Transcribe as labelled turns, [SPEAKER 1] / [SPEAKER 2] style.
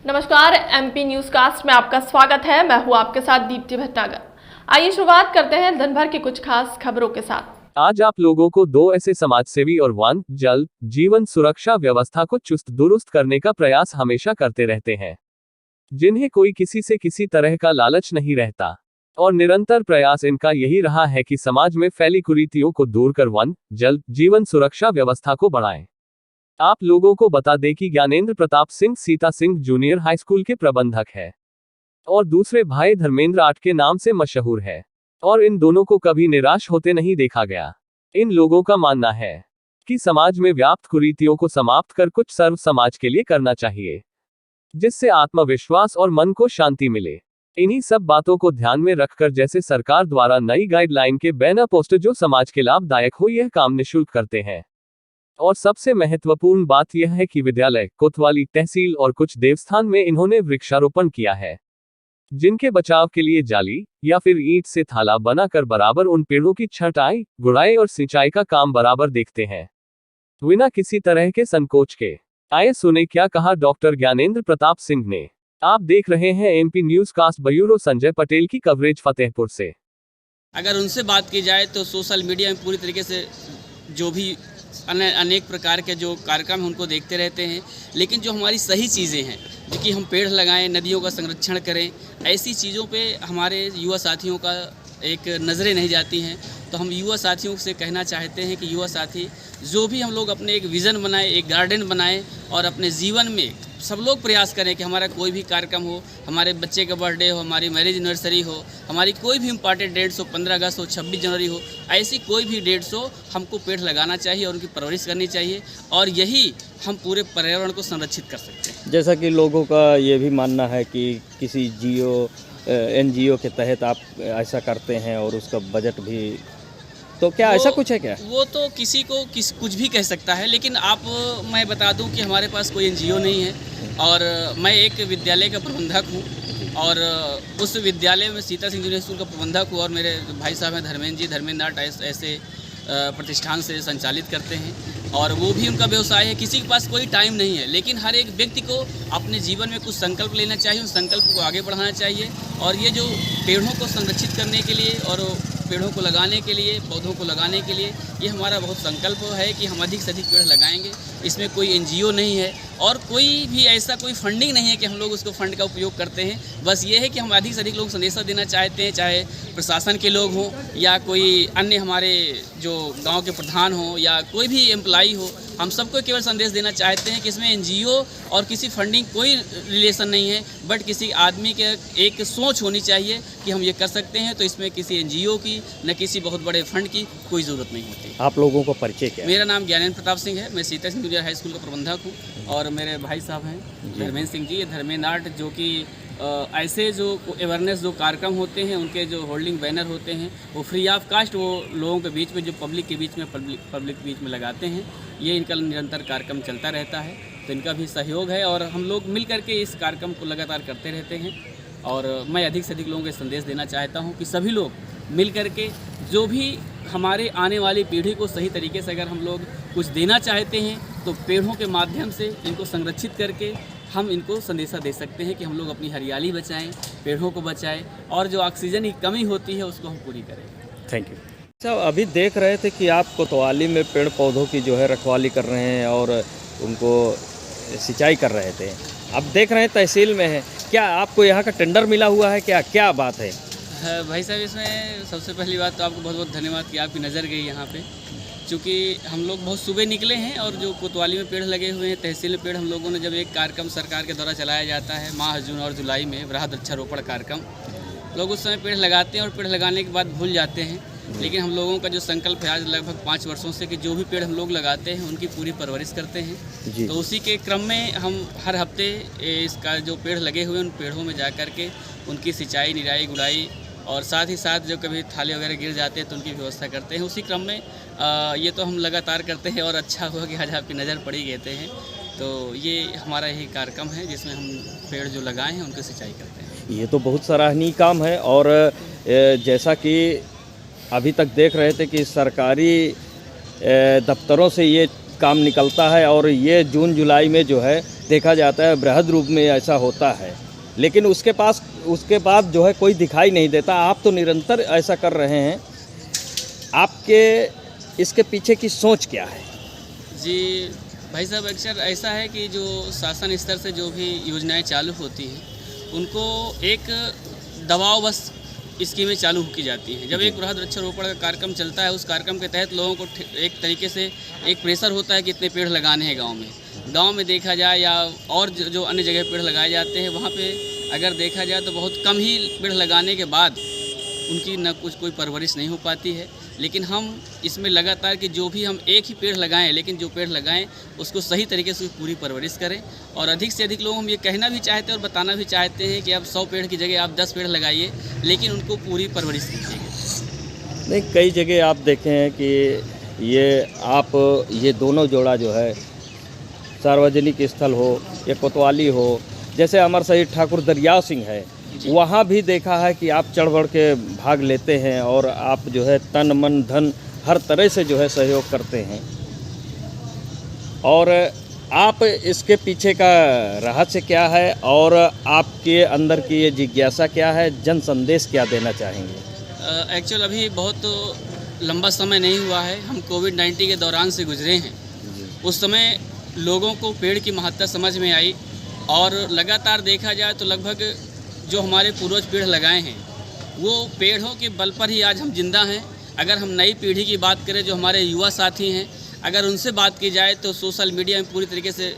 [SPEAKER 1] नमस्कार, MP news cast में आपका स्वागत है। मैं हूं आपके साथ दीप्ति भटनागर। आइए शुरुआत करते हैं दिन भर की कुछ खास खबरों के साथ।
[SPEAKER 2] आज आप लोगों को दो ऐसे समाजसेवी और वन जल जीवन सुरक्षा व्यवस्था को चुस्त दुरुस्त करने का प्रयास हमेशा करते रहते हैं, जिन्हें कोई किसी से किसी तरह का लालच नहीं रहता और निरंतर प्रयास इनका यही रहा है कि समाज में फैली कुरीतियों को दूर कर वन जल जीवन सुरक्षा व्यवस्था को बढ़ाएं। आप लोगों को बता दें कि Gyanendra Pratap Singh Sita Singh junior high school के प्रबंधक है और दूसरे भाई धर्मेंद्र आठ के नाम से मशहूर है और इन दोनों को कभी निराश होते नहीं देखा गया। इन लोगों का मानना है कि समाज में व्याप्त कुरीतियों को समाप्त कर कुछ सर्व समाज के लिए करना चाहिए, जिससे आत्मविश्वास और मन को शांति मिले। इन्हीं सब बातों को ध्यान में रखकर जैसे सरकार द्वारा नई गाइडलाइन के बैनर पोस्टर जो समाज के लाभदायक हो यह काम निःशुल्क करते हैं। और सबसे महत्वपूर्ण बात यह है कि विद्यालय, कोतवाली, तहसील और कुछ देवस्थान में इन्होंने वृक्षारोपण किया है, जिनके बचाव के लिए जाली या फिर ईंट से थाला बनाकर बराबर उन पेड़ों की छंटाई, गुड़ाई और सिंचाई का काम बराबर देखते हैं, बिना किसी तरह के संकोच के। आइए सुने क्या कहा डॉक्टर ज्ञानेंद्र प्रताप सिंह ने। आप देख रहे हैं MP newscast bureau Sanjay Patel की कवरेज फतेहपुर से।
[SPEAKER 3] अगर उनसे बात की जाए तो सोशल मीडिया में पूरी तरीके से जो भी अनेक प्रकार के जो कार्यक्रम हैं उनको देखते रहते हैं, लेकिन जो हमारी सही चीज़ें हैं, जो कि हम पेड़ लगाएं, नदियों का संरक्षण करें, ऐसी चीज़ों पे हमारे युवा साथियों का एक नज़रें नहीं जाती हैं। तो हम युवा साथियों से कहना चाहते हैं कि युवा साथी जो भी हम लोग अपने एक विज़न बनाएं, एक गार्डन बनाएं और अपने जीवन में सब लोग प्रयास करें कि हमारा कोई भी कार्यक्रम हो, हमारे बच्चे का बर्थडे हो, हमारी मैरिज एनिवर्सरी हो, हमारी कोई भी इम्पॉर्टेंट डेट्स हो, 15 अगस्त हो, 26 जनवरी हो, ऐसी कोई भी डेट्स हो, हमको पेड़ लगाना चाहिए और उनकी परवरिश करनी चाहिए और यही हम पूरे पर्यावरण को संरक्षित कर सकते हैं।
[SPEAKER 4] जैसा कि लोगों का ये भी मानना है कि किसी एनजीओ के तहत आप ऐसा करते हैं और उसका बजट भी, तो क्या ऐसा कुछ है क्या? वो
[SPEAKER 3] तो किसी को कुछ भी कह सकता है, लेकिन मैं बता दूं कि हमारे पास कोई एनजीओ नहीं है और मैं एक विद्यालय का प्रबंधक हूं और उस विद्यालय में सीता सिंह जूनियर स्कूल का प्रबंधक हूं और मेरे भाई साहब हैं धर्मेंद्र आर्ट ऐसे प्रतिष्ठान से संचालित करते हैं और वो भी उनका व्यवसाय है। किसी के पास कोई टाइम नहीं है, लेकिन हर एक व्यक्ति को अपने जीवन में कुछ संकल्प लेना चाहिए, उस संकल्प को आगे बढ़ाना चाहिए और ये जो पेड़ों को संरक्षित करने के लिए और पेड़ों को लगाने के लिए, पौधों को लगाने के लिए ये हमारा बहुत संकल्प है कि हम अधिक से अधिक पेड़ लगाएंगे। इसमें कोई एनजीओ नहीं है और कोई भी ऐसा कोई फंडिंग नहीं है कि हम लोग उसको फंड का उपयोग करते हैं। बस ये है कि हम अधिक से अधिक लोग संदेशा देना चाहते हैं, चाहे प्रशासन के लोग हों या कोई अन्य हमारे जो गांव के प्रधान हों या कोई भी एम्प्लॉई हो, हम सबको केवल संदेश देना चाहते हैं कि इसमें एनजीओ और किसी फंडिंग कोई रिलेशन नहीं है, बट किसी आदमी के एक सोच होनी चाहिए कि हम ये कर सकते हैं। तो इसमें किसी एनजीओ की न किसी बहुत बड़े फंड की कोई ज़रूरत नहीं होती।
[SPEAKER 4] आप लोगों का परिचय क्या है?
[SPEAKER 3] मेरा नाम ज्ञानेंद्र प्रताप सिंह है, मैं Sita Singh junior high school का प्रबंधक हूँ और मेरे भाई साहब हैं धर्मेंद्र सिंह जी, ये धर्मेंद्र आर्ट, जो कि ऐसे जो अवेयरनेस जो कार्यक्रम होते हैं उनके जो होल्डिंग बैनर होते हैं वो फ्री ऑफ कास्ट वो लोगों के बीच में, जो पब्लिक के बीच में, पब्लिक बीच में लगाते हैं। ये इनका निरंतर कार्यक्रम चलता रहता है, तो इनका भी सहयोग है और हम लोग मिल करके इस कार्यक्रम को लगातार करते रहते हैं। और मैं अधिक से अधिक लोगों को संदेश देना चाहता हूँ कि सभी लोग मिल करके जो भी हमारे आने वाली पीढ़ी को सही तरीके से अगर हम लोग कुछ देना चाहते हैं तो पेड़ों के माध्यम से इनको संरक्षित करके हम इनको संदेशा दे सकते हैं कि हम लोग अपनी हरियाली बचाएं, पेड़ों को बचाएं और जो ऑक्सीजन की कमी होती है उसको हम पूरी करें।
[SPEAKER 4] Thank you. अच्छा, अभी देख रहे थे कि आप कोतवाली में पेड़ पौधों की जो है रखवाली कर रहे हैं और उनको सिंचाई कर रहे थे। अब देख रहे हैं तहसील में है, क्या आपको यहाँ का टेंडर मिला हुआ है? क्या बात है?
[SPEAKER 3] भाई साहब, इसमें सबसे पहली बात तो आपको बहुत बहुत धन्यवाद कि आपकी नज़र गई यहाँ पे, क्योंकि हम लोग बहुत सुबह निकले हैं और जो कोतवाली में पेड़ लगे हुए हैं, तहसील में पेड़, हम लोगों ने जब एक कार्यक्रम सरकार के द्वारा चलाया जाता है माह, जून और जुलाई में वृहद वृक्षारोपण कार्यक्रम, लोग उस समय पेड़ लगाते हैं और पेड़ लगाने के बाद भूल जाते हैं। लेकिन हम लोगों का जो संकल्प है आज लगभग 5 वर्षों से कि जो भी पेड़ हम लोग लगाते हैं उनकी पूरी परवरिश करते हैं। तो उसी के क्रम में हम हर हफ्ते इसका जो पेड़ लगे हुए हैं उन पेड़ों में जा कर के उनकी सिंचाई, निराई, गुड़ाई और साथ ही साथ जो कभी थाले वगैरह गिर जाते हैं तो उनकी व्यवस्था करते हैं। उसी क्रम में ये तो हम लगातार करते हैं और अच्छा हुआ कि आज आपकी नज़र पड़ी कहते हैं। तो ये हमारा यही कार्यक्रम है जिसमें हम पेड़ जो लगाए हैं उनकी सिंचाई करते हैं।
[SPEAKER 4] ये तो बहुत सराहनीय काम है और जैसा कि अभी तक देख रहे थे कि सरकारी दफ्तरों से ये काम निकलता है और ये जून जुलाई में जो है देखा जाता है बृहद रूप में ऐसा होता है, लेकिन उसके बाद जो है कोई दिखाई नहीं देता। आप तो निरंतर ऐसा कर रहे हैं, आपके इसके पीछे की सोच क्या है?
[SPEAKER 3] जी भाई साहब, अक्सर ऐसा है कि जो शासन स्तर से जो भी योजनाएं चालू होती हैं उनको एक दबाव बस स्कीमें चालू की जाती हैं। जब एक बृहद वृक्षारोपण का कार्यक्रम चलता है, उस कार्यक्रम के तहत लोगों को एक तरीके से एक प्रेशर होता है कि इतने पेड़ लगाने हैं गांव में देखा जाए या और जो अन्य जगह पेड़ लगाए जाते हैं, वहाँ पे अगर देखा जाए तो बहुत कम ही पेड़ लगाने के बाद उनकी न कोई परवरिश नहीं हो पाती है। लेकिन हम इसमें लगातार कि जो भी हम एक ही पेड़ लगाएं, लेकिन जो पेड़ लगाएं उसको सही तरीके से पूरी परवरिश करें। और अधिक से अधिक लोग हम ये कहना भी चाहते हैं और बताना भी चाहते हैं कि आप 100 पेड़ की जगह आप 10 पेड़ लगाइए, लेकिन उनको पूरी परवरिश कीजिएगा।
[SPEAKER 4] नहीं, कई जगह आप देखें हैं कि ये दोनों जोड़ा जो है सार्वजनिक स्थल हो या कोतवाली हो, जैसे अमर शहीद ठाकुर दरियाव सिंह है, वहाँ भी देखा है कि आप चढ़ बढ़ के भाग लेते हैं और आप जो है तन मन धन हर तरह से जो है सहयोग करते हैं। और आप इसके पीछे का रहस्य क्या है और आपके अंदर की ये जिज्ञासा क्या है, जन संदेश क्या देना चाहेंगे?
[SPEAKER 3] एक्चुअल अभी बहुत लंबा समय नहीं हुआ है, हम कोविड-19 के दौरान से गुजरे हैं। उस समय लोगों को पेड़ की महत्ता समझ में आई और लगातार देखा जाए तो लगभग जो हमारे पूर्वज पेड़ लगाए हैं वो पेड़ों के बल पर ही आज हम जिंदा हैं। अगर हम नई पीढ़ी की बात करें, जो हमारे युवा साथी हैं, अगर उनसे बात की जाए तो सोशल मीडिया में पूरी तरीके से